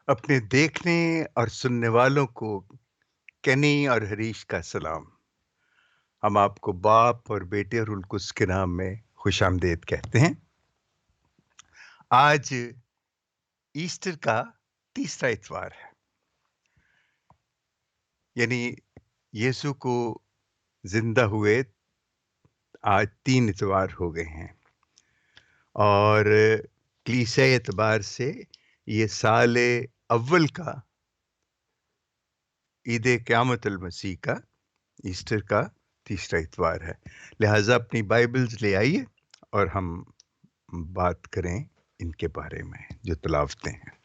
اپنے دیکھنے اور سننے والوں کو کینی اور حریش کا سلام۔ ہم آپ کو باپ اور بیٹے اور القدس کے نام میں خوش آمدید کہتے ہیں۔ آج ایسٹر کا تیسرا اتوار ہے، یعنی یسوع کو زندہ ہوئے آج 3 اتوار ہو گئے ہیں، اور کلیسائی اعتبار سے یہ سال اول کا عید قیامت المسیح کا ایسٹر کا تیسرا اتوار ہے۔ لہٰذا اپنی بائبلز لے آئیے اور ہم بات کریں ان کے بارے میں جو تلاوتیں ہیں۔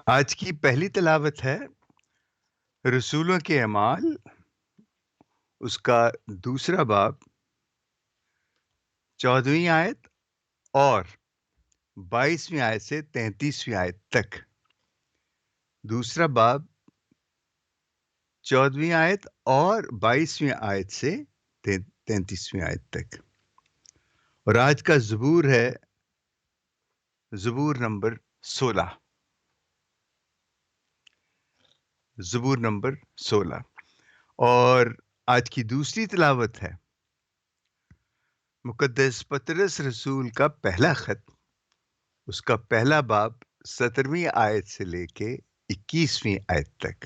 آج کی پہلی تلاوت ہے رسولوں کے اعمال، اس کا دوسرا باب 14ویں آیت اور 22ویں آیت سے 33ویں آیت تک۔ دوسرا باب 14ویں آیت اور 22ویں آیت سے 33ویں آیت تک۔ اور آج کا زبور ہے زبور نمبر 16۔ زبور نمبر 16۔ اور آج کی دوسری تلاوت ہے مقدس پطرس رسول کا پہلا خط، اس کا پہلا باب 17ویں آیت سے لے کے 21ویں آیت تک۔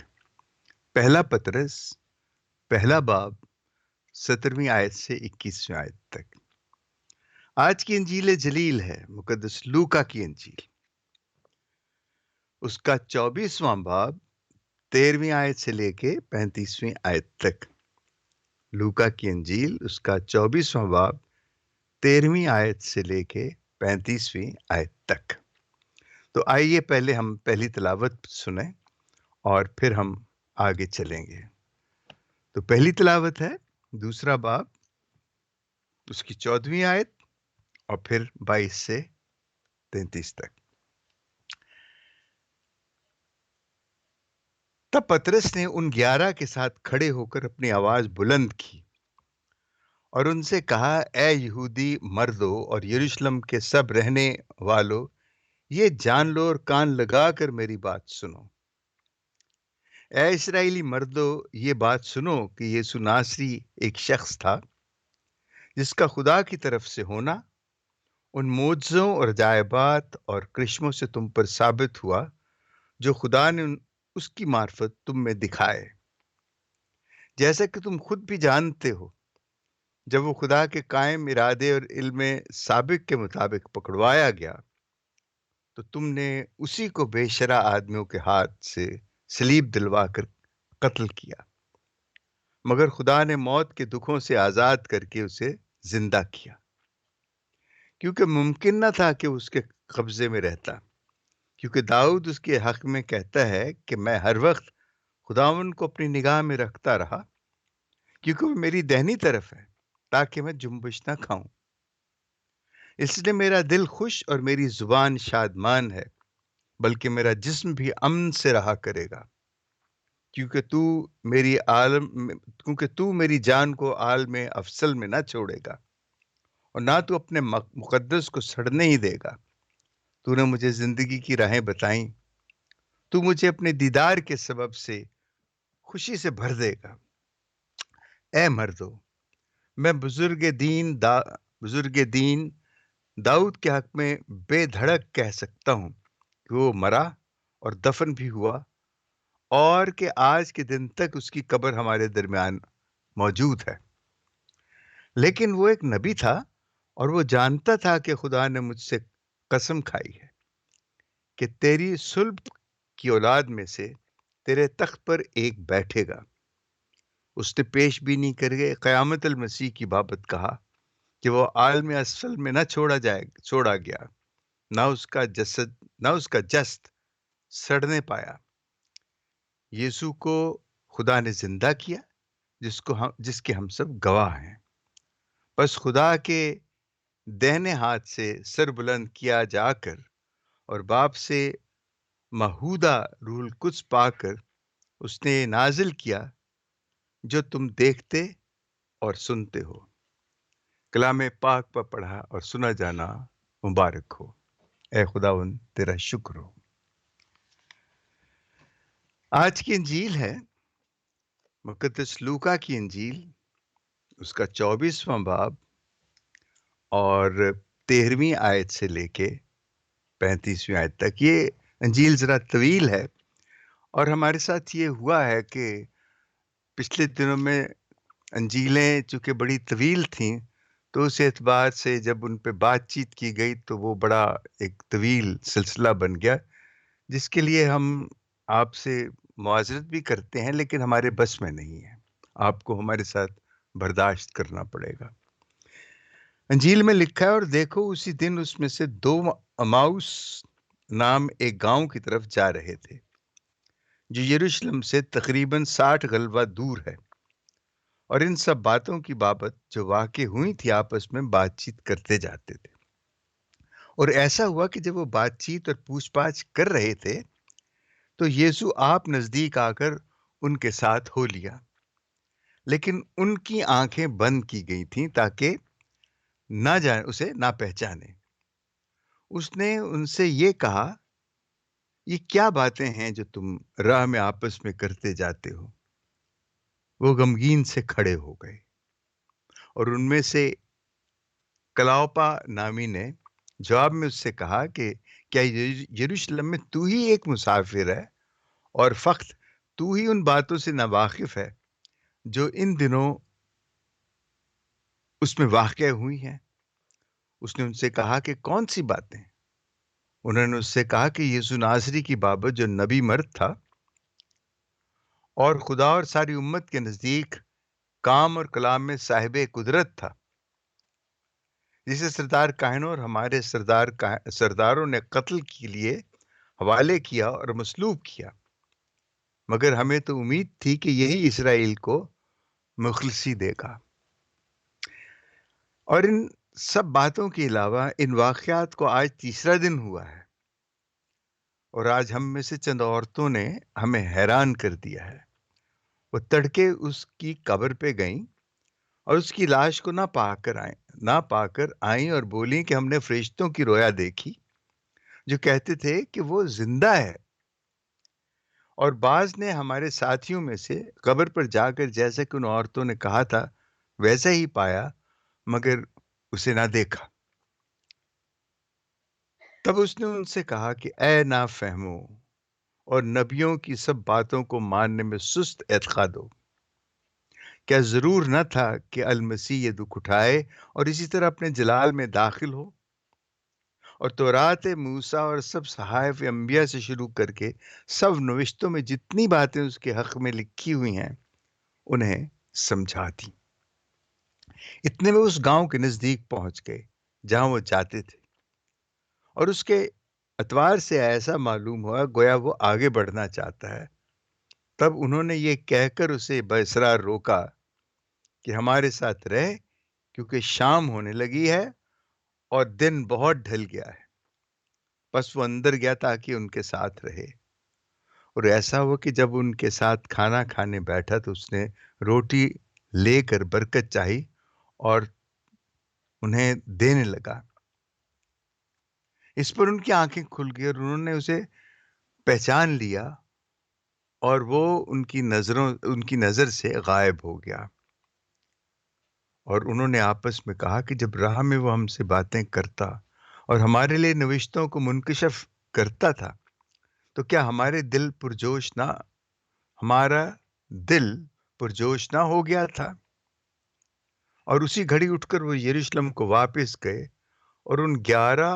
پہلا پطرس پہلا باب 17ویں آیت سے 21ویں آیت تک۔ آج کی انجیل جلیل ہے مقدس لوکا کی انجیل، اس کا 24واں باب 13ویں آیت سے لے کے 35ویں آیت تک۔ لوکا کی انجیل اس کا 24واں باب 13ویں آیت سے لے کے 35ویں آیت تک۔ تو آئیے پہلے ہم پہلی تلاوت سنیں اور پھر ہم آگے چلیں گے۔ تو پہلی تلاوت ہے دوسرا باب، اس کی 14ویں آیت اور پھر 22 سے 33 تک۔ تب پطرس نے ان 11 کے ساتھ کھڑے ہو کر اپنی آواز بلند کی اور ان سے کہا، اے یہودی مردو اور یروشلم کے سب رہنے والو، یہ جان لو اور کان لگا کر میری بات سنو۔ اے اسرائیلی مردو، یہ بات سنو کہ یسوع ناصری ایک شخص تھا جس کا خدا کی طرف سے ہونا ان معجزوں اور عجائبات اور کرشموں سے تم پر ثابت ہوا جو خدا نے اس کی معرفت تم میں دکھائے، جیسا کہ تم خود بھی جانتے ہو۔ جب وہ خدا کے قائم ارادے اور علم سابق کے مطابق پکڑوایا گیا تو تم نے اسی کو بے شرع آدمیوں کے ہاتھ سے صلیب دلوا کر قتل کیا، مگر خدا نے موت کے دکھوں سے آزاد کر کے اسے زندہ کیا، کیونکہ ممکن نہ تھا کہ اس کے قبضے میں رہتا، کیونکہ داؤد اس کے حق میں کہتا ہے کہ میں ہر وقت خداوند کو اپنی نگاہ میں رکھتا رہا، کیونکہ وہ میری دہنی طرف ہے تاکہ میں جنبش نہ کھاؤں۔ اس لیے میرا دل خوش اور میری زبان شادمان ہے، بلکہ میرا جسم بھی امن سے رہا کرے گا، کیونکہ تو میری جان کو عالم افضل میں نہ چھوڑے گا اور نہ تو اپنے مقدس کو سڑنے ہی دے گا۔ تو نے مجھے زندگی کی راہیں بتائیں، تو مجھے اپنے دیدار کے سبب سے خوشی سے بھر دے گا۔ اے مردو، میں بزرگ دین داؤد کے حق میں بے دھڑک کہہ سکتا ہوں کہ وہ مرا اور دفن بھی ہوا، اور کہ آج کے دن تک اس کی قبر ہمارے درمیان موجود ہے۔ لیکن وہ ایک نبی تھا اور وہ جانتا تھا کہ خدا نے مجھ سے قسم کھائی ہے کہ تیری صلب کی اولاد میں سے تیرے تخت پر ایک بیٹھے گا۔ اس نے پیش بینی کر کے قیامت المسیح کی بابت کہا کہ وہ عالم اسفل میں نہ چھوڑا گیا، نہ اس کا جسد سڑنے پایا۔ یسوع کو خدا نے زندہ کیا، جس کے ہم سب گواہ ہیں۔ بس خدا کے دہنے ہاتھ سے سر بلند کیا جا کر اور باپ سے مہودہ روح القدس پا کر اس نے نازل کیا جو تم دیکھتے اور سنتے ہو۔ کلام پاک پر پڑھا اور سنا جانا مبارک ہو۔ اے خداوند تیرا شکر ہو۔ آج کی انجیل ہے مقدس لوکا کی انجیل، اس کا 24واں باب اور 13ویں آیت سے لے کے 35ویں آیت تک۔ یہ انجیل ذرا طویل ہے، اور ہمارے ساتھ یہ ہوا ہے کہ پچھلے دنوں میں انجیلیں چونکہ بڑی طویل تھیں، تو اس اعتبار سے جب ان پہ بات چیت کی گئی تو وہ بڑا ایک طویل سلسلہ بن گیا، جس کے لیے ہم آپ سے معذرت بھی کرتے ہیں، لیکن ہمارے بس میں نہیں ہے۔ آپ کو ہمارے ساتھ برداشت کرنا پڑے گا۔ انجیل میں لکھا ہے، اور دیکھو اسی دن اس میں سے دو اماؤس نام ایک گاؤں کی طرف جا رہے تھے، جو یروشلم سے تقریباً 60 غلبہ دور ہے، اور ان سب باتوں کی بابت جو واقع ہوئی تھی آپس میں بات چیت کرتے جاتے تھے۔ اور ایسا ہوا کہ جب وہ بات چیت اور پوچھ پاچھ کر رہے تھے تو یسوع آپ نزدیک آ کر ان کے ساتھ ہو لیا، لیکن ان کی آنکھیں بند کی گئی تھیں تاکہ نہ جانے اسے نہ پہچانے۔ اس نے ان سے یہ کہا، یہ کیا باتیں ہیں جو تم راہ میں آپس میں کرتے جاتے ہو؟ وہ غمگین سے کھڑے ہو گئے، اور ان میں سے کلاوپا نامی نے جواب میں اس سے کہا کہ کیا یروشلم میں تو ہی ایک مسافر ہے، اور فقط تو ہی ان باتوں سے ناواقف ہے جو ان دنوں اس میں واقع ہوئی ہیں؟ اس نے ان سے کہا کہ کون سی باتیں؟ انہوں نے اس سے کہا کہ یسوع ناصری کی بابت، جو نبی مرد تھا اور خدا اور ساری امت کے نزدیک کام اور کلام میں صاحب قدرت تھا، جسے سردار کاہنوں اور ہمارے سرداروں نے قتل کے لیے حوالے کیا اور مصلوب کیا، مگر ہمیں تو امید تھی کہ یہی اسرائیل کو مخلصی دے گا۔ اور ان سب باتوں کے علاوہ ان واقعات کو آج تیسرا دن ہوا ہے، اور آج ہم میں سے چند عورتوں نے ہمیں حیران کر دیا ہے۔ وہ تڑکے اس کی قبر پہ گئیں اور اس کی لاش کو نہ پا کر آئیں اور بولیں کہ ہم نے فرشتوں کی رویا دیکھی جو کہتے تھے کہ وہ زندہ ہے، اور بعض نے ہمارے ساتھیوں میں سے قبر پر جا کر جیسا کہ ان عورتوں نے کہا تھا ویسا ہی پایا، مگر اسے نہ دیکھا۔ تب اس نے ان سے کہا کہ اے نافہمو اور نبیوں کی سب باتوں کو ماننے میں سست اعتقاد ہو، کیا ضرور نہ تھا کہ المسیح یہ دکھ اٹھائے اور اسی طرح اپنے جلال میں داخل ہو؟ اور تورات موسیٰ اور سب صحائف انبیاء سے شروع کر کے سب نوشتوں میں جتنی باتیں اس کے حق میں لکھی ہوئی ہیں انہیں سمجھا دی۔ اتنے میں اس گاؤں کے نزدیک پہنچ گئے جہاں وہ جاتے تھے، اور اس کے اتوار سے ایسا معلوم ہوا گویا وہ آگے بڑھنا چاہتا ہے۔ تب انہوں نے یہ کہہ کر اسے باصرار روکا کہ ہمارے ساتھ رہ، کیونکہ شام ہونے لگی ہے اور دن بہت ڈھل گیا ہے۔ پس وہ اندر گیا تاکہ ان کے ساتھ رہے۔ اور ایسا ہوا کہ جب ان کے ساتھ کھانا کھانے بیٹھا تو اس نے روٹی لے کر برکت چاہی اور انہیں دینے لگا۔ اس پر ان کی آنکھیں کھل گئی اور انہوں نے اسے پہچان لیا، اور وہ ان کی نظر سے غائب ہو گیا۔ اور انہوں نے آپس میں کہا کہ جب راہ میں وہ ہم سے باتیں کرتا اور ہمارے لیے نوشتوں کو منکشف کرتا تھا تو کیا ہمارا دل پرجوش نہ ہو گیا تھا؟ اور اسی گھڑی اٹھ کر وہ یروشلم کو واپس گئے اور ان 11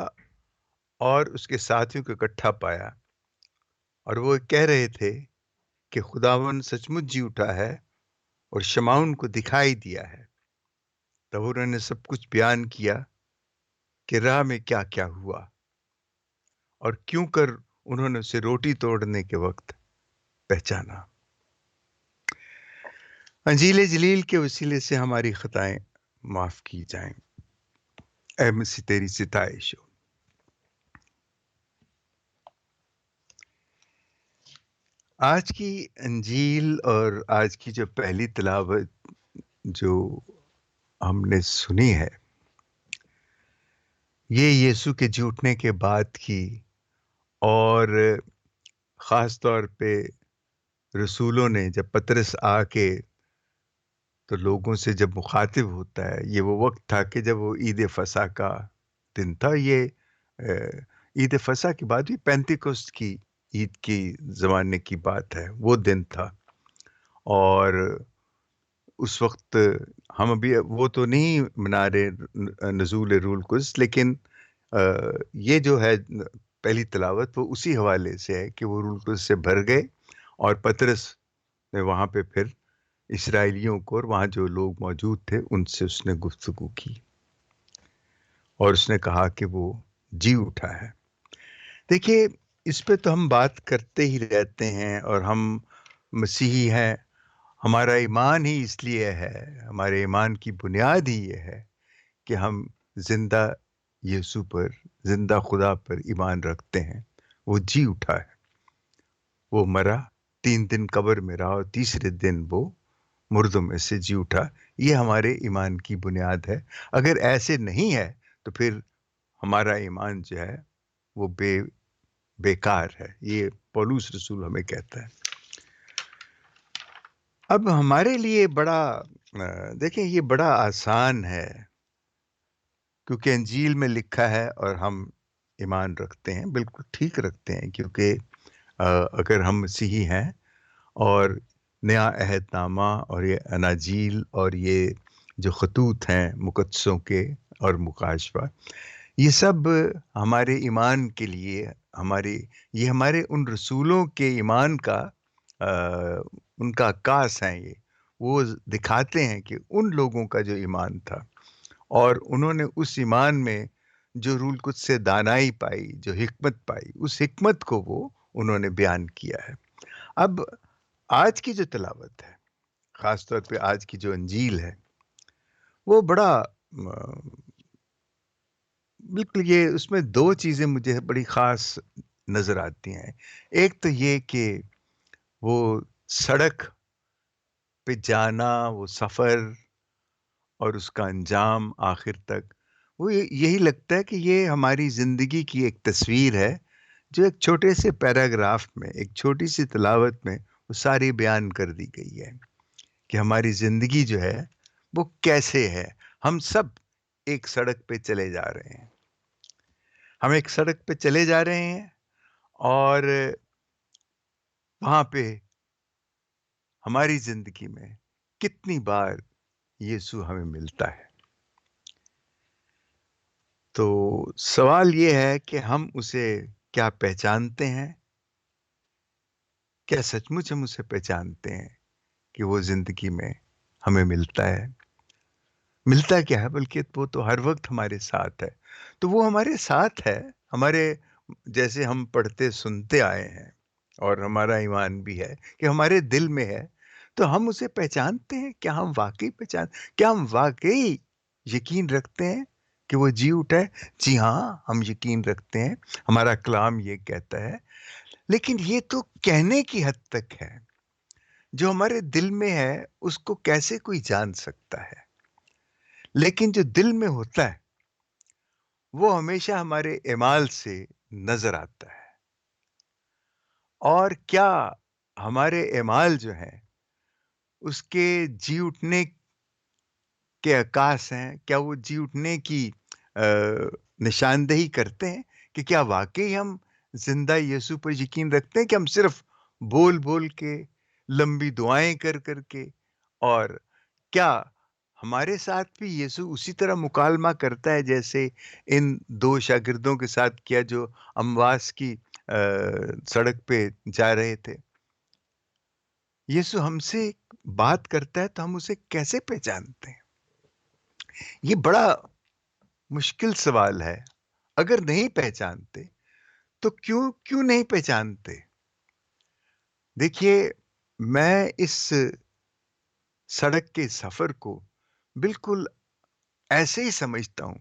اور اس کے ساتھیوں کو اکٹھا پایا، اور وہ کہہ رہے تھے کہ خداوند سچ مچ جی اٹھا ہے اور شمعون کو دکھائی دیا ہے۔ تب انہوں نے سب کچھ بیان کیا کہ راہ میں کیا کیا ہوا، اور کیوں کر انہوں نے اسے روٹی توڑنے کے وقت پہچانا۔ انجیل جلیل کے وسیلے سے ہماری خطائیں معاف کی جائیں۔ اے مسیح تیری ستائش ہو۔ آج کی انجیل اور آج کی جو پہلی تلاوت جو ہم نے سنی ہے، یہ یسوع کے جی اٹھنے کے بعد کی، اور خاص طور پہ رسولوں نے جب پطرس آ کے تو لوگوں سے جب مخاطب ہوتا ہے، یہ وہ وقت تھا کہ جب وہ عید فصح کا دن تھا. یہ عید فصح کے بعد بھی پینتیکوست کی عید کی زمانے کی بات ہے، وہ دن تھا. اور اس وقت ہم ابھی وہ تو نہیں منا رہے نزول روح القدس، لیکن یہ جو ہے پہلی تلاوت وہ اسی حوالے سے ہے کہ وہ روح القدس سے بھر گئے، اور پطرس نے وہاں پہ پھر اسرائیلیوں کو اور وہاں جو لوگ موجود تھے ان سے اس نے گفتگو کی، اور اس نے کہا کہ وہ جی اٹھا ہے. دیکھیے، اس پہ تو ہم بات کرتے ہی رہتے ہیں، اور ہم مسیحی ہیں. ہمارا ایمان ہی اس لیے ہے، ہمارے ایمان کی بنیاد ہی یہ ہے کہ ہم زندہ یسوع پر، زندہ خدا پر ایمان رکھتے ہیں. وہ جی اٹھا ہے، وہ مرا، 3 دن قبر میں رہا، اور تیسرے دن وہ مردوں میں سے جی اٹھا. یہ ہمارے ایمان کی بنیاد ہے. اگر ایسے نہیں ہے تو پھر ہمارا ایمان جو ہے وہ بیکار ہے. یہ پولس رسول ہمیں کہتا ہے. اب ہمارے لیے بڑا دیکھیں، یہ بڑا آسان ہے، کیونکہ انجیل میں لکھا ہے اور ہم ایمان رکھتے ہیں، بالکل ٹھیک رکھتے ہیں. کیونکہ اگر ہم مسیحی ہیں، اور نیا عہد نامہ اور یہ اناجیل اور یہ جو خطوط ہیں مقدسوں کے اور مکاشفہ، یہ سب ہمارے ایمان کے لیے، یہ ہمارے ان رسولوں کے ایمان کا ان کا عکاس ہیں. یہ وہ دکھاتے ہیں کہ ان لوگوں کا جو ایمان تھا، اور انہوں نے اس ایمان میں جو روح القدس سے دانائی پائی، جو حکمت پائی، اس حکمت کو وہ انہوں نے بیان کیا ہے. اب آج کی جو تلاوت ہے، خاص طور پہ آج کی جو انجیل ہے، وہ بڑا بالکل، یہ اس میں 2 چیزیں مجھے بڑی خاص نظر آتی ہیں. ایک تو یہ کہ وہ سڑک پہ جانا، وہ سفر اور اس کا انجام آخر تک، وہ یہی لگتا ہے کہ یہ ہماری زندگی کی ایک تصویر ہے، جو ایک چھوٹے سے پیراگراف میں، ایک چھوٹی سی تلاوت میں وہ ساری بیان کر دی گئی ہے کہ ہماری زندگی جو ہے وہ کیسے ہے. ہم سب ایک سڑک پہ چلے جا رہے ہیں، ہم ایک سڑک پہ چلے جا رہے ہیں، اور وہاں پہ ہماری زندگی میں کتنی بار یسوع ہمیں ملتا ہے. تو سوال یہ ہے کہ ہم اسے کیا پہچانتے ہیں؟ کیا سچ مچ ہم اسے پہچانتے ہیں کہ وہ زندگی میں ہمیں ملتا ہے؟ ملتا کیا ہے، بلکہ وہ تو ہر وقت ہمارے ساتھ ہے. تو وہ ہمارے ساتھ ہے، ہمارے جیسے ہم پڑھتے سنتے آئے ہیں، اور ہمارا ایمان بھی ہے کہ ہمارے دل میں ہے. تو ہم اسے پہچانتے ہیں. کیا ہم واقعی یقین رکھتے ہیں کہ وہ جی اٹھا ہے؟ جی ہاں، ہم یقین رکھتے ہیں. ہمارا کلام یہ کہتا ہے. لیکن یہ تو کہنے کی حد تک ہے. جو ہمارے دل میں ہے اس کو کیسے کوئی جان سکتا ہے؟ لیکن جو دل میں ہوتا ہے وہ ہمیشہ ہمارے اعمال سے نظر آتا ہے. اور کیا ہمارے اعمال جو ہیں اس کے جی اٹھنے کے عکاس ہیں؟ کیا وہ جی اٹھنے کی نشاندہی کرتے ہیں کہ کیا واقعی ہم زندہ یسوع پر یقین رکھتے ہیں، کہ ہم صرف بول بول کے، لمبی دعائیں کر کر کے؟ اور کیا ہمارے ساتھ بھی یسوع اسی طرح مکالمہ کرتا ہے جیسے ان 2 شاگردوں کے ساتھ کیا جو امواس کی سڑک پہ جا رہے تھے؟ یسوع ہم سے بات کرتا ہے تو ہم اسے کیسے پہچانتے ہیں؟ یہ بڑا مشکل سوال ہے. اگر نہیں پہچانتے تو کیوں نہیں پہچانتے؟ دیکھیے، میں اس سڑک کے سفر کو بالکل ایسے ہی سمجھتا ہوں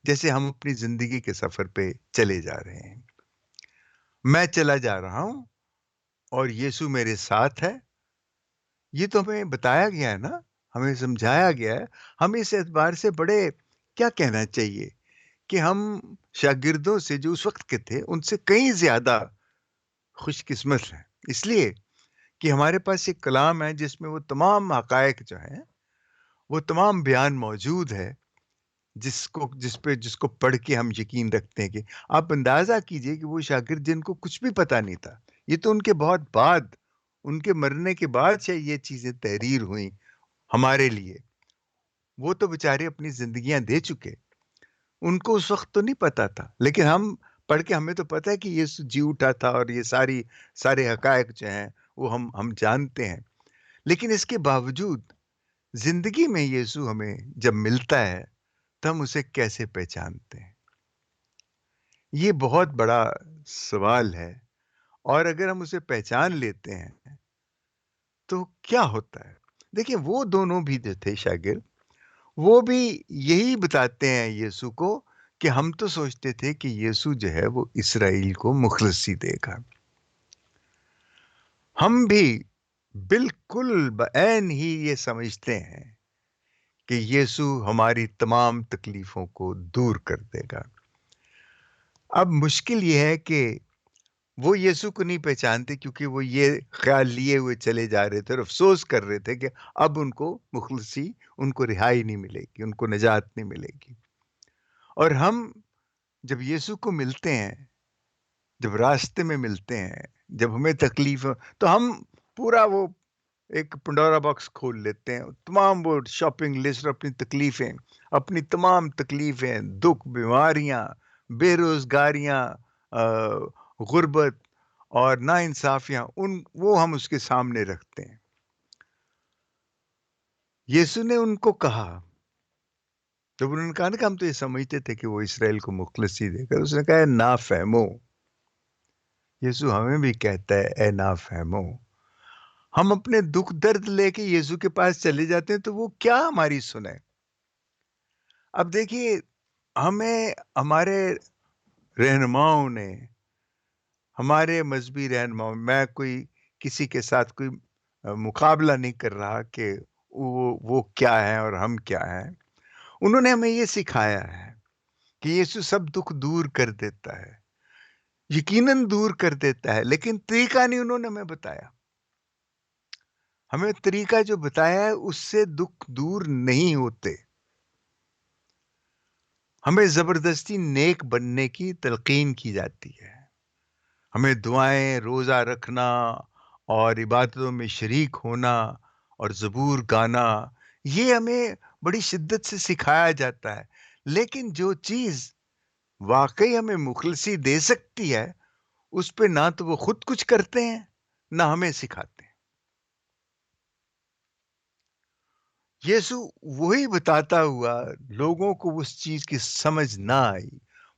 جیسے ہم اپنی زندگی کے سفر پہ چلے جا رہے ہیں. میں چلا جا رہا ہوں اور یسوع میرے ساتھ ہے. یہ تو ہمیں بتایا گیا ہے نا، ہمیں سمجھایا گیا ہے. ہم اس اعتبار سے بڑے، کیا کہنا چاہیے، کہ ہم شاگردوں سے جو اس وقت کے تھے ان سے کہیں زیادہ خوش قسمت ہیں، اس لیے کہ ہمارے پاس ایک کلام ہے جس میں وہ تمام حقائق جو ہیں وہ تمام بیان موجود ہے، جس کو پڑھ کے ہم یقین رکھتے ہیں کہ آپ اندازہ کیجئے کہ وہ شاگرد جن کو کچھ بھی پتا نہیں تھا، یہ تو ان کے بہت بعد، ان کے مرنے کے بعد سے یہ چیزیں تحریر ہوئیں ہمارے لیے. وہ تو بیچارے اپنی زندگیاں دے چکے، ان کو اس وقت تو نہیں پتا تھا، لیکن ہم پڑھ کے ہمیں تو پتا ہے کہ یسوع جی اٹھا تھا اور یہ سارے حقائق جو ہیں وہ ہم جانتے ہیں. لیکن اس کے باوجود زندگی میں یسوع ہمیں جب ملتا ہے تو ہم اسے کیسے پہچانتے ہیں؟ یہ بہت بڑا سوال ہے. اور اگر ہم اسے پہچان لیتے ہیں تو کیا ہوتا ہے؟ دیکھیں، وہ دونوں بھی جو تھے شاگرد، وہ بھی یہی بتاتے ہیں یسوع کو کہ ہم تو سوچتے تھے کہ یسوع جو ہے وہ اسرائیل کو مخلصی دے گا. ہم بھی بالکل بعین ہی یہ سمجھتے ہیں کہ یسوع ہماری تمام تکلیفوں کو دور کر دے گا. اب مشکل یہ ہے کہ وہ یسوع کو نہیں پہچانتے کیونکہ وہ یہ خیال لیے ہوئے چلے جا رہے تھے اور افسوس کر رہے تھے کہ اب ان کو مخلصی، ان کو رہائی نہیں ملے گی، ان کو نجات نہیں ملے گی. اور ہم جب یسوع کو ملتے ہیں، جب راستے میں ملتے ہیں، جب ہمیں تکلیف ہو تو ہم پورا وہ ایک پنڈورا باکس کھول لیتے ہیں، تمام وہ شاپنگ لسٹ، اپنی تمام تکلیفیں، دکھ، بیماریاں، بے روزگاریاں، غربت اور ناانصافیاں، وہ ہم اس کے سامنے رکھتے ہیں. یسوع نے ان کو کہا، جب انہوں نے کہا نا کہ ہم تو یہ سمجھتے تھے کہ وہ اسرائیل کو مخلصی دے گا، اس نے کہا نافہمو. یسوع ہمیں بھی کہتا ہے اے نافہمو. ہم اپنے دکھ درد لے کے یسوع کے پاس چلے جاتے ہیں تو وہ کیا ہماری سنیں؟ اب دیکھیے، ہمیں ہمارے رہنماؤں نے، ہمارے مذہبی رہنماؤں، میں کسی کے ساتھ کوئی مقابلہ نہیں کر رہا کہ وہ کیا ہے اور ہم کیا ہیں. انہوں نے ہمیں یہ سکھایا ہے کہ یسوع سب دکھ دور کر دیتا ہے، یقیناً دور کر دیتا ہے، لیکن طریقہ نہیں انہوں نے ہمیں بتایا. ہمیں طریقہ جو بتایا ہے اس سے دکھ دور نہیں ہوتے. ہمیں زبردستی نیک بننے کی تلقین کی جاتی ہے. ہمیں دعائیں، روزہ رکھنا اور عبادتوں میں شریک ہونا اور زبور گانا، یہ ہمیں بڑی شدت سے سکھایا جاتا ہے. لیکن جو چیز واقعی ہمیں مخلصی دے سکتی ہے، اس پہ نہ تو وہ خود کچھ کرتے ہیں نہ ہمیں سکھاتے ہیں. یسوع وہی بتاتا ہوا لوگوں کو اس چیز کی سمجھ نہ آئی.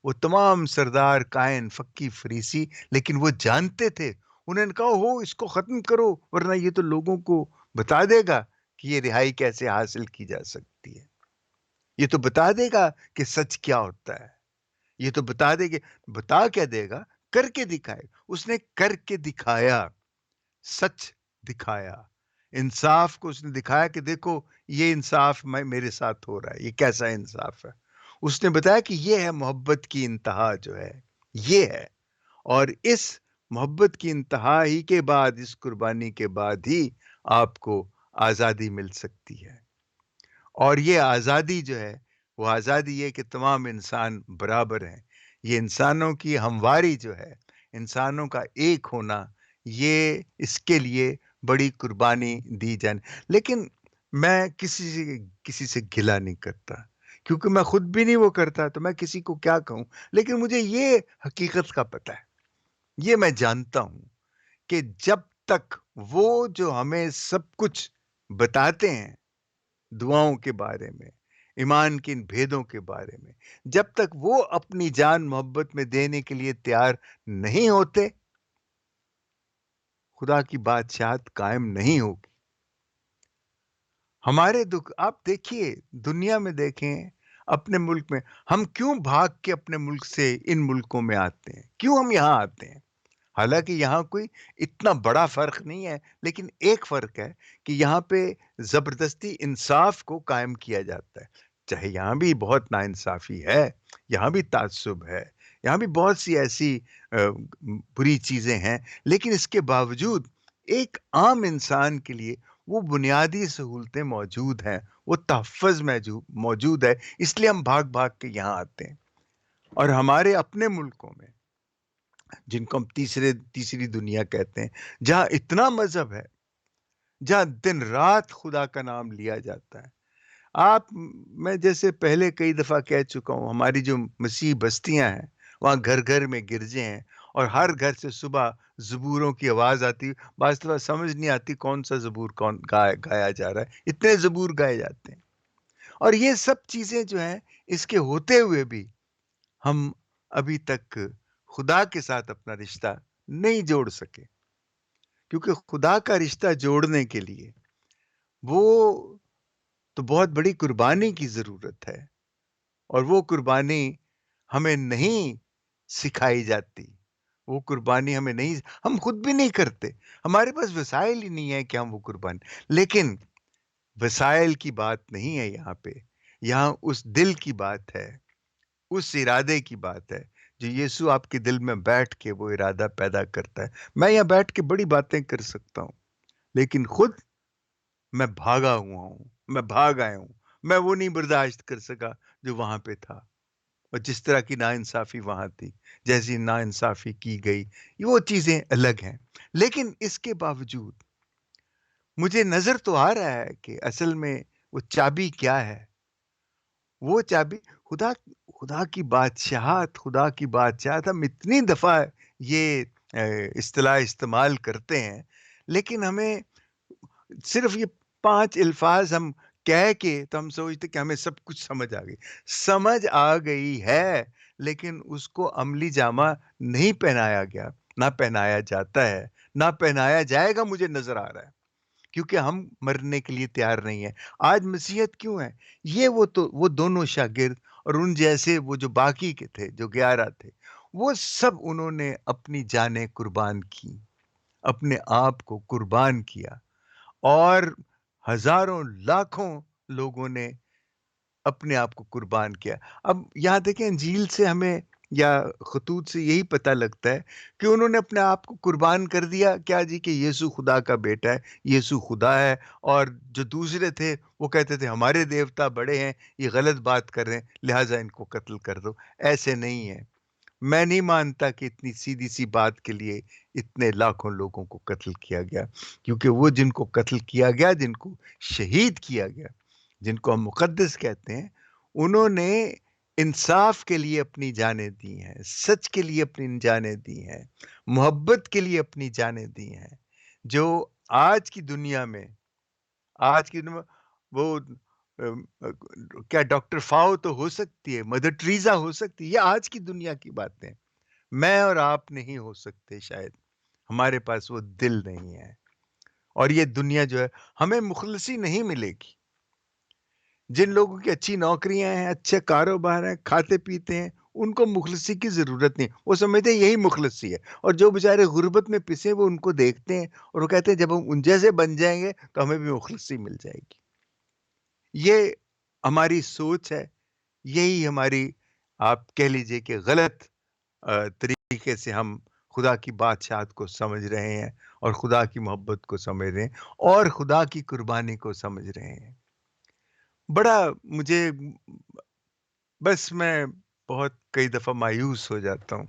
وہ تمام سردار، کائن، فقی، فریسی، لیکن وہ جانتے تھے. انہوں نے کہا ہو اس کو ختم کرو ورنہ یہ تو لوگوں کو بتا دے گا کہ یہ رہائی کیسے حاصل کی جا سکتی ہے. یہ تو بتا دے گا کہ سچ کیا ہوتا ہے. یہ تو بتا کیا دے گا، کر کے دکھائے. اس نے کر کے دکھایا، سچ دکھایا، انصاف کو اس نے دکھایا کہ دیکھو یہ انصاف میرے ساتھ ہو رہا ہے، یہ کیسا انصاف ہے. اس نے بتایا کہ یہ ہے محبت کی انتہا جو ہے، یہ ہے. اور اس محبت کی انتہا ہی کے بعد، اس قربانی کے بعد ہی آپ کو آزادی مل سکتی ہے. اور یہ آزادی جو ہے، وہ آزادی یہ کہ تمام انسان برابر ہیں. یہ انسانوں کی ہمواری جو ہے، انسانوں کا ایک ہونا، یہ اس کے لیے بڑی قربانی دی جانے. لیکن میں کسی سے گلہ نہیں کرتا کیونکہ میں خود بھی نہیں وہ کرتا، تو میں کسی کو کیا کہوں. لیکن مجھے یہ حقیقت کا پتہ ہے، یہ میں جانتا ہوں کہ جب تک وہ جو ہمیں سب کچھ بتاتے ہیں دعاؤں کے بارے میں، ایمان کے ان بھیدوں کے بارے میں، جب تک وہ اپنی جان محبت میں دینے کے لیے تیار نہیں ہوتے، خدا کی بادشاہت قائم نہیں ہوگی. ہمارے دکھ آپ دیکھیے، دنیا میں دیکھیں، اپنے ملک میں ہم کیوں بھاگ کے اپنے ملک سے ان ملکوں میں آتے ہیں؟ کیوں ہم یہاں آتے ہیں؟ حالانکہ یہاں کوئی اتنا بڑا فرق نہیں ہے، لیکن ایک فرق ہے کہ یہاں پہ زبردستی انصاف کو قائم کیا جاتا ہے. چاہے یہاں بھی بہت ناانصافی ہے، یہاں بھی تعصب ہے، یہاں بھی بہت سی ایسی بری چیزیں ہیں، لیکن اس کے باوجود ایک عام انسان کے لیے وہ بنیادی سہولتیں موجود ہیں، وہ تحفظ موجود ہے، اس لیے ہم بھاگ بھاگ کے یہاں آتے ہیں۔ اور ہمارے اپنے ملکوں میں، جن کو ہم تیسری دنیا کہتے ہیں، جہاں اتنا مذہب ہے، جہاں دن رات خدا کا نام لیا جاتا ہے، آپ میں جیسے پہلے کئی دفعہ کہہ چکا ہوں، ہماری جو مسیحی بستیاں ہیں وہاں گھر گھر میں گرجے ہیں، اور ہر گھر سے صبح زبوروں کی آواز آتی، بعض دفعہ سمجھ نہیں آتی کون سا زبور کون گایا جا رہا ہے، اتنے زبور گائے جاتے ہیں۔ اور یہ سب چیزیں جو ہیں، اس کے ہوتے ہوئے بھی ہم ابھی تک خدا کے ساتھ اپنا رشتہ نہیں جوڑ سکے، کیونکہ خدا کا رشتہ جوڑنے کے لیے وہ تو بہت بڑی قربانی کی ضرورت ہے، اور وہ قربانی ہمیں نہیں سکھائی جاتی، وہ قربانی ہمیں نہیں، ہم خود بھی نہیں کرتے، ہمارے پاس وسائل ہی نہیں ہے کہ ہم وہ قربانی، لیکن وسائل کی بات نہیں ہے یہاں پہ، یہاں اس دل کی بات ہے، اس ارادے کی بات ہے جو یسوع آپ کے دل میں بیٹھ کے وہ ارادہ پیدا کرتا ہے۔ میں یہاں بیٹھ کے بڑی باتیں کر سکتا ہوں، لیکن خود میں بھاگا ہوا ہوں، میں بھاگ آیا ہوں، میں وہ نہیں برداشت کر سکا جو وہاں پہ تھا، اور جس طرح کی ناانصافی وہاں تھی، جیسی ناانصافی کی گئی، وہ چیزیں الگ ہیں۔ لیکن اس کے باوجود مجھے نظر تو آ رہا ہے کہ اصل میں وہ چابی کیا ہے؟ وہ چابی خدا خدا کی بادشاہت، خدا کی بادشاہت ہم اتنی دفعہ یہ اصطلاح استعمال کرتے ہیں، لیکن ہمیں صرف یہ 5 الفاظ ہم کہہ کے تو ہم سوچتے کہ ہمیں سب کچھ سمجھ آ گئی ہے، لیکن اس کو عملی جامہ نہیں پہنایا گیا، نہ پہنایا جاتا ہے، نہ پہنایا جائے گا، مجھے نظر آ رہا ہے، کیونکہ ہم مرنے کے لیے تیار نہیں ہیں۔ آج مسیحیت کیوں ہے؟ یہ وہ دونوں شاگرد اور ان جیسے وہ جو باقی کے تھے، جو 11 تھے، وہ سب انہوں نے اپنی جانیں قربان کی، اپنے آپ کو قربان کیا، اور ہزاروں لاکھوں لوگوں نے اپنے آپ کو قربان کیا۔ اب یہاں دیکھیں، انجیل سے ہمیں یا خطوط سے یہی پتہ لگتا ہے کہ انہوں نے اپنے آپ کو قربان کر دیا، کیا جی، کہ یسوع خدا کا بیٹا ہے، یسوع خدا ہے، اور جو دوسرے تھے وہ کہتے تھے ہمارے دیوتا بڑے ہیں، یہ غلط بات کر رہے ہیں، لہٰذا ان کو قتل کر دو۔ ایسے نہیں ہے، میں نہیں مانتا کہ اتنی سیدھی سی بات کے لیے اتنے لاکھوں لوگوں کو قتل کیا گیا، کیونکہ وہ جن کو قتل کیا گیا، جن کو شہید کیا گیا، جن کو ہم مقدس کہتے ہیں، انہوں نے انصاف کے لیے اپنی جانیں دی ہیں، سچ کے لیے اپنی جانیں دی ہیں، محبت کے لیے اپنی جانیں دی ہیں، جو آج کی دنیا میں، وہ کیا ڈاکٹر فاؤ تو ہو سکتی ہے، مدر ٹریزا ہو سکتی ہے، یہ آج کی دنیا کی باتیں، میں اور آپ نہیں ہو سکتے، شاید ہمارے پاس وہ دل نہیں ہے، اور یہ دنیا جو ہے ہمیں مخلصی نہیں ملے گی۔ جن لوگوں کی اچھی نوکریاں ہیں، اچھے کاروبار ہیں، کھاتے پیتے ہیں، ان کو مخلصی کی ضرورت نہیں، وہ سمجھتے ہیں یہی مخلصی ہے، اور جو بیچارے غربت میں پسے وہ ان کو دیکھتے ہیں اور وہ کہتے ہیں جب ہم ان جیسے بن جائیں گے تو ہمیں بھی مخلصی مل جائے گی۔ یہ ہماری سوچ ہے، یہی ہماری، آپ کہہ لیجئے کہ غلط طریقے سے ہم خدا کی بادشاہت کو سمجھ رہے ہیں، اور خدا کی محبت کو سمجھ رہے ہیں، اور خدا کی قربانی کو سمجھ رہے ہیں۔ بڑا مجھے، بس میں بہت کئی دفعہ مایوس ہو جاتا ہوں،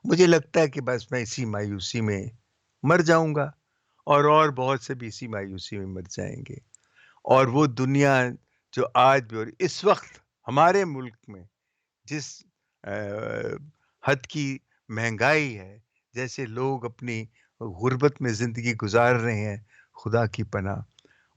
مجھے لگتا ہے کہ بس میں اسی مایوسی میں مر جاؤں گا، اور بہت سے بھی اسی مایوسی میں مر جائیں گے، اور وہ دنیا جو آج بھی اور اس وقت ہمارے ملک میں جس حد کی مہنگائی ہے، جیسے لوگ اپنی غربت میں زندگی گزار رہے ہیں، خدا کی پناہ،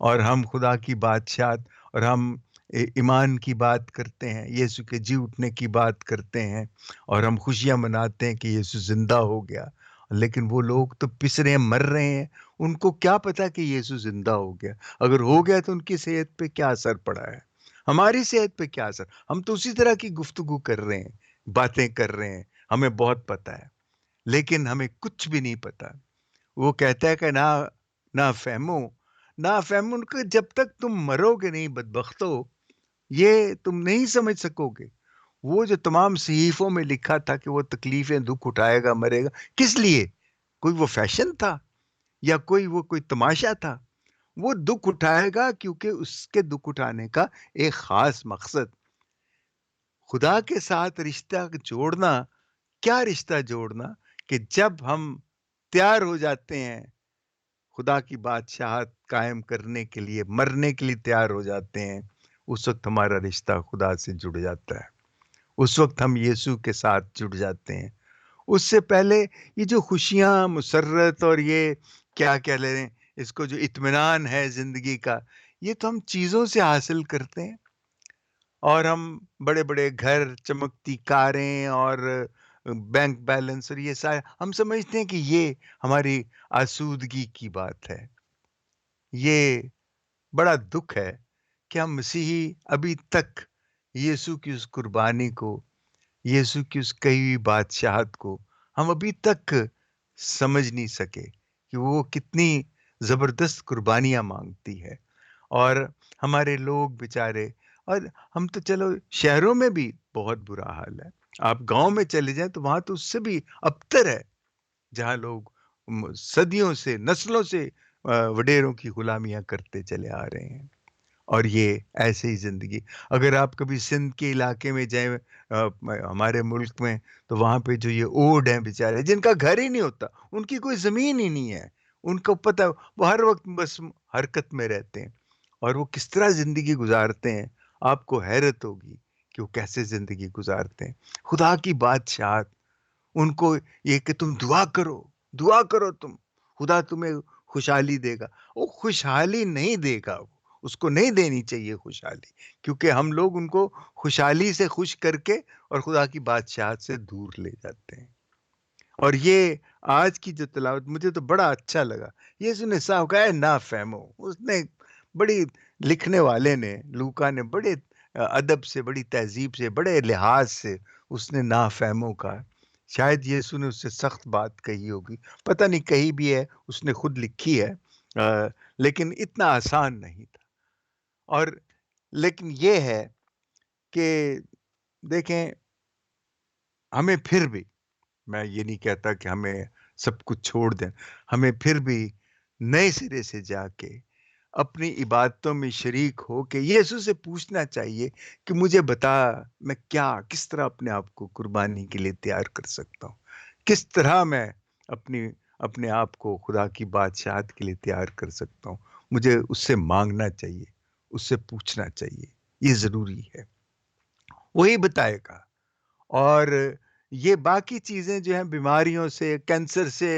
اور ہم خدا کی بادشاہت، اور ہم ایمان کی بات کرتے ہیں، یسوع کے جی اٹھنے کی بات کرتے ہیں، اور ہم خوشیاں مناتے ہیں کہ یسوع زندہ ہو گیا، لیکن وہ لوگ تو پس رہے ہیں، مر رہے ہیں، ان کو کیا پتا کہ یسوع زندہ ہو گیا؟ اگر ہو گیا تو ان کی صحت پہ کیا اثر پڑا ہے، ہماری صحت پہ کیا اثر؟ ہم تو اسی طرح کی گفتگو کر رہے ہیں، باتیں کر رہے ہیں، ہمیں بہت پتا ہے، لیکن ہمیں کچھ بھی نہیں پتا۔ وہ کہتا ہے کہ نہ فہمو، نہ فہمو، کہ جب تک تم مرو گے نہیں بدبختو، یہ تم نہیں سمجھ سکو گے۔ وہ جو تمام صحیفوں میں لکھا تھا کہ وہ تکلیفیں دکھ اٹھائے گا، مرے گا، کس لیے؟ کوئی وہ فیشن تھا یا کوئی تماشا تھا؟ وہ دکھ اٹھائے گا کیونکہ اس کے دکھ اٹھانے کا ایک خاص مقصد، خدا کے ساتھ رشتہ جوڑنا۔ کیا رشتہ جوڑنا؟ کہ جب ہم تیار ہو جاتے ہیں خدا کی بادشاہت قائم کرنے کے لیے، مرنے کے لیے تیار ہو جاتے ہیں، اس وقت ہمارا رشتہ خدا سے جڑ جاتا ہے، اس وقت ہم یسوع کے ساتھ جڑ جاتے ہیں۔ اس سے پہلے یہ جو خوشیاں، مسرت اور یہ کیا کہہ لے رہے ہیں اس کو، جو اطمینان ہے زندگی کا، یہ تو ہم چیزوں سے حاصل کرتے ہیں، اور ہم بڑے بڑے گھر، چمکتی کاریں اور بینک بیلنس اور یہ سارے ہم سمجھتے ہیں کہ یہ ہماری آسودگی کی بات ہے۔ یہ بڑا دکھ ہے کہ ہم مسیحی ابھی تک یسوع کی اس قربانی کو، یسوع کی اس کہی ہوئی بادشاہت کو ہم ابھی تک سمجھ نہیں سکے کہ وہ کتنی زبردست قربانیاں مانگتی ہے۔ اور ہمارے لوگ بیچارے، اور ہم تو چلو شہروں میں بھی بہت برا حال ہے، آپ گاؤں میں چلے جائیں تو وہاں تو اس سے بھی ابتر ہے، جہاں لوگ صدیوں سے، نسلوں سے وڈیروں کی غلامیاں کرتے چلے آ رہے ہیں، اور یہ ایسے ہی زندگی۔ اگر آپ کبھی سندھ کے علاقے میں جائیں، ہمارے ملک میں، تو وہاں پہ جو یہ اوڈ ہیں بیچارے، جن کا گھر ہی نہیں ہوتا، ان کی کوئی زمین ہی نہیں ہے، ان کو پتہ وہ ہر وقت بس حرکت میں رہتے ہیں، اور وہ کس طرح زندگی گزارتے ہیں، آپ کو حیرت ہوگی کہ وہ کیسے زندگی گزارتے ہیں۔ خدا کی بادشاہت ان کو یہ کہ تم دعا کرو، دعا کرو، خدا تمہیں خوشحالی دے گا۔ وہ خوشحالی نہیں دے گا، اس کو نہیں دینی چاہیے خوشحالی، کیونکہ ہم لوگ ان کو خوشحالی سے خوش کر کے اور خدا کی بادشاہت سے دور لے جاتے ہیں۔ اور یہ آج کی جو تلاوت مجھے تو بڑا اچھا لگا، یسوع نے صاحب کہا ہے نہ فہمو، اس نے بڑی، لکھنے والے نے، لوکا نے بڑے ادب سے، بڑی تہذیب سے، بڑے لحاظ سے اس نے نا فہمو کہا۔ شاید یسوع نے اس سے سخت بات کہی ہوگی، پتہ نہیں کہی بھی ہے، اس نے خود لکھی ہے، لیکن اتنا آسان نہیں تھا۔ اور لیکن یہ ہے کہ دیکھیں، ہمیں پھر بھی، میں یہ نہیں کہتا کہ ہمیں سب کچھ چھوڑ دیں، ہمیں پھر بھی نئے سرے سے جا کے اپنی عبادتوں میں شریک ہو کے یسوع سے پوچھنا چاہیے کہ مجھے بتا، میں کس طرح اپنے آپ کو قربانی کے لیے تیار کر سکتا ہوں، کس طرح میں اپنے آپ کو خدا کی بادشاہت کے لیے تیار کر سکتا ہوں۔ مجھے اس سے مانگنا چاہیے، اس سے پوچھنا چاہیے، یہ ضروری ہے، وہی بتائے گا۔ اور یہ باقی چیزیں جو ہیں، بیماریوں سے، کینسر سے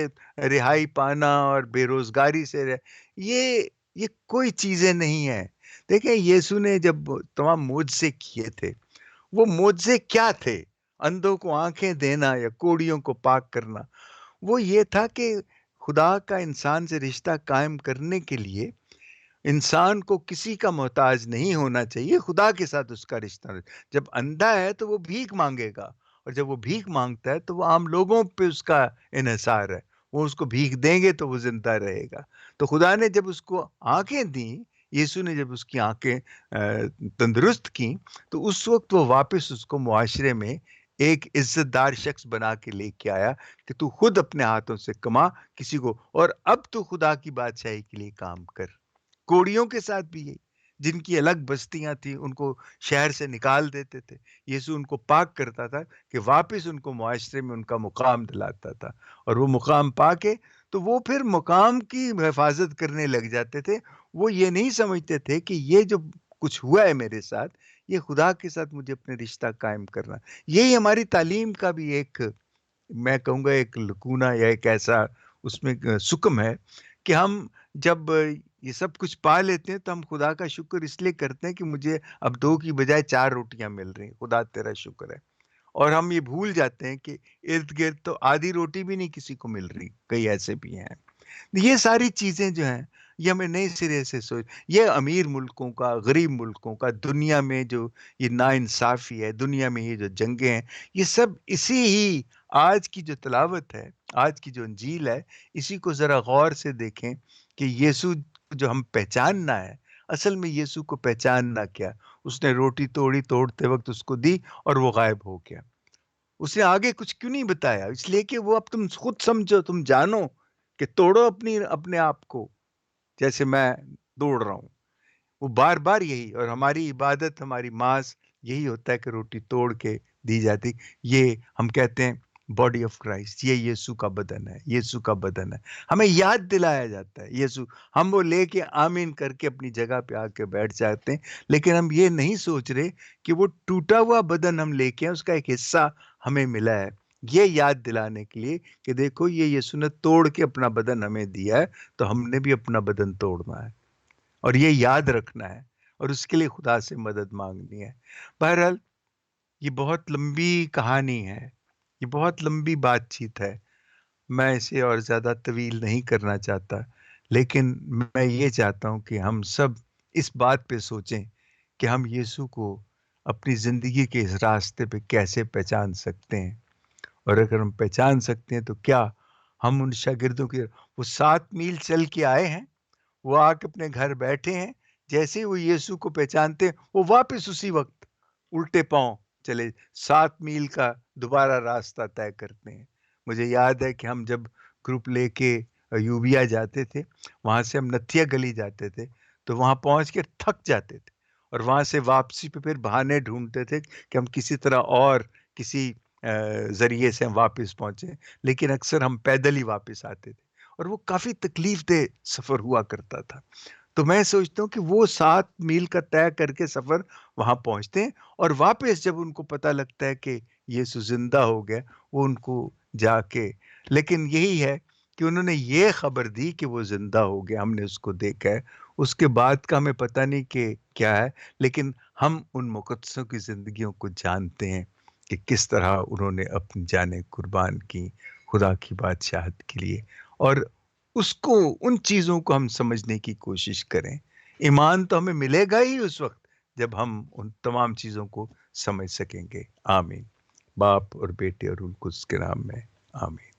رہائی پانا اور بے روزگاری سے یہ کوئی چیزیں نہیں ہیں۔ دیکھیں، یسوع نے جب تمام معجزے کیے تھے، وہ معجزے کیا تھے؟ اندھوں کو آنکھیں دینا یا کوڑیوں کو پاک کرنا، وہ یہ تھا کہ خدا کا انسان سے رشتہ قائم کرنے کے لیے انسان کو کسی کا محتاج نہیں ہونا چاہیے، خدا کے ساتھ اس کا رشتہ۔ جب اندھا ہے تو وہ بھیک مانگے گا، اور جب وہ بھیک مانگتا ہے تو وہ عام لوگوں پہ اس کا انحصار ہے، وہ اس کو بھیک دیں گے تو وہ زندہ رہے گا۔ تو خدا نے جب اس کو آنکھیں دیں، یسوع نے جب اس کی آنکھیں تندرست کی، تو اس وقت وہ واپس اس کو معاشرے میں ایک عزت دار شخص بنا کے لے کے آیا کہ تو خود اپنے ہاتھوں سے کما کسی کو، اور اب تو خدا کی بادشاہی کے لیے کام کر۔ کوڑیوں کے ساتھ بھی یہی، جن کی الگ بستیاں تھیں ان کو شہر سے نکال دیتے تھے، یسوع ان کو پاک کرتا تھا کہ واپس ان کو معاشرے میں ان کا مقام دلاتا تھا، اور وہ مقام پا کے تو وہ پھر مقام کی حفاظت کرنے لگ جاتے تھے۔ وہ یہ نہیں سمجھتے تھے کہ یہ جو کچھ ہوا ہے میرے ساتھ، یہ خدا کے ساتھ مجھے اپنے رشتہ قائم کرنا۔ یہی ہماری تعلیم کا بھی ایک، میں کہوں گا ایک لکونہ یا ایک ایسا اس میں سکم ہے کہ ہم جب یہ سب کچھ پا لیتے ہیں تو ہم خدا کا شکر اس لیے کرتے ہیں کہ مجھے اب 2 کی بجائے 4 روٹیاں مل رہی ہیں، خدا تیرا شکر ہے۔ اور ہم یہ بھول جاتے ہیں کہ ارد گرد تو آدھی روٹی بھی نہیں کسی کو مل رہی، کئی ایسے بھی ہیں۔ یہ ساری چیزیں جو ہیں، یہ ہمیں نئے سرے سے یہ امیر ملکوں کا، غریب ملکوں کا، دنیا میں جو یہ ناانصافی ہے، دنیا میں یہ جو جنگیں ہیں، یہ سب اسی ہی آج کی جو تلاوت ہے، آج کی جو انجیل ہے، اسی کو ذرا غور سے دیکھیں کہ یسوع جو ہم پہچاننا ہے، اصل میں یسوع کو پہچاننا کیا؟ اس نے روٹی توڑتے وقت اس کو دی اور وہ غائب ہو گیا۔ اس نے آگے کچھ کیوں نہیں بتایا؟ اس لیے کہ وہ اب تم خود سمجھو، تم جانو کہ توڑو اپنے آپ کو جیسے میں دوڑ رہا ہوں۔ وہ بار بار یہی، اور ہماری عبادت، ہماری ماس یہی ہوتا ہے کہ روٹی توڑ کے دی جاتی۔ یہ ہم کہتے ہیں باڈی آف کرائسٹ، یہ یسوع کا بدن ہے، یسوع کا بدن ہے۔ ہمیں یاد دلایا جاتا ہے یسوع، ہم وہ لے کے آمین کر کے اپنی جگہ پہ آ کے بیٹھ جاتے ہیں، لیکن ہم یہ نہیں سوچ رہے کہ وہ ٹوٹا ہوا بدن ہم لے کے اس کا ایک حصہ ہمیں ملا ہے، یہ یاد دلانے کے لیے کہ دیکھو یہ یسوع نے توڑ کے اپنا بدن ہمیں دیا ہے، تو ہم نے بھی اپنا بدن توڑنا ہے اور یہ یاد رکھنا ہے، اور اس کے لیے خدا سے مدد مانگنی ہے۔ بہرحال یہ بہت لمبی کہانی ہے، یہ بہت لمبی بات چیت ہے، میں اسے اور زیادہ طویل نہیں کرنا چاہتا، لیکن میں یہ چاہتا ہوں کہ ہم سب اس بات پہ سوچیں کہ ہم یسوع کو اپنی زندگی کے اس راستے پہ کیسے پہچان سکتے ہیں، اور اگر ہم پہچان سکتے ہیں تو کیا ہم ان شاگردوں کے، وہ 7 میل چل کے آئے ہیں، وہ آ کے اپنے گھر بیٹھے ہیں، جیسے ہی وہ یسوع کو پہچانتے ہیں وہ واپس اسی وقت الٹے پاؤں چلے 7 میل کا دوبارہ راستہ طے کرتے ہیں۔ مجھے یاد ہے کہ ہم جب گروپ لے کے یوبیا جاتے تھے، وہاں سے ہم نتھیا گلی جاتے تھے، تو وہاں پہنچ کے تھک جاتے تھے، اور وہاں سے واپسی پہ پھر بہانے ڈھونڈتے تھے کہ ہم کسی طرح اور کسی ذریعے سے ہم واپس پہنچے، لیکن اکثر ہم پیدل ہی واپس آتے تھے، اور وہ کافی تکلیف دہ سفر ہوا کرتا تھا۔ تو میں سوچتا ہوں کہ وہ 7 میل کا طے کر کے سفر وہاں پہنچتے ہیں، اور واپس جب ان کو پتہ لگتا ہے کہ یسوع زندہ ہو گیا، وہ ان کو جا کے، لیکن یہی ہے کہ انہوں نے یہ خبر دی کہ وہ زندہ ہو گیا، ہم نے اس کو دیکھا ہے، اس کے بعد کا ہمیں پتہ نہیں کہ کیا ہے، لیکن ہم ان مقدسوں کی زندگیوں کو جانتے ہیں کہ کس طرح انہوں نے اپنی جانیں قربان کی خدا کی بادشاہت کے لیے، اور اس کو، ان چیزوں کو ہم سمجھنے کی کوشش کریں۔ ایمان تو ہمیں ملے گا ہی اس وقت جب ہم ان تمام چیزوں کو سمجھ سکیں گے۔ آمین۔ باپ اور بیٹے اور ان کو اس کے نام میں آمین۔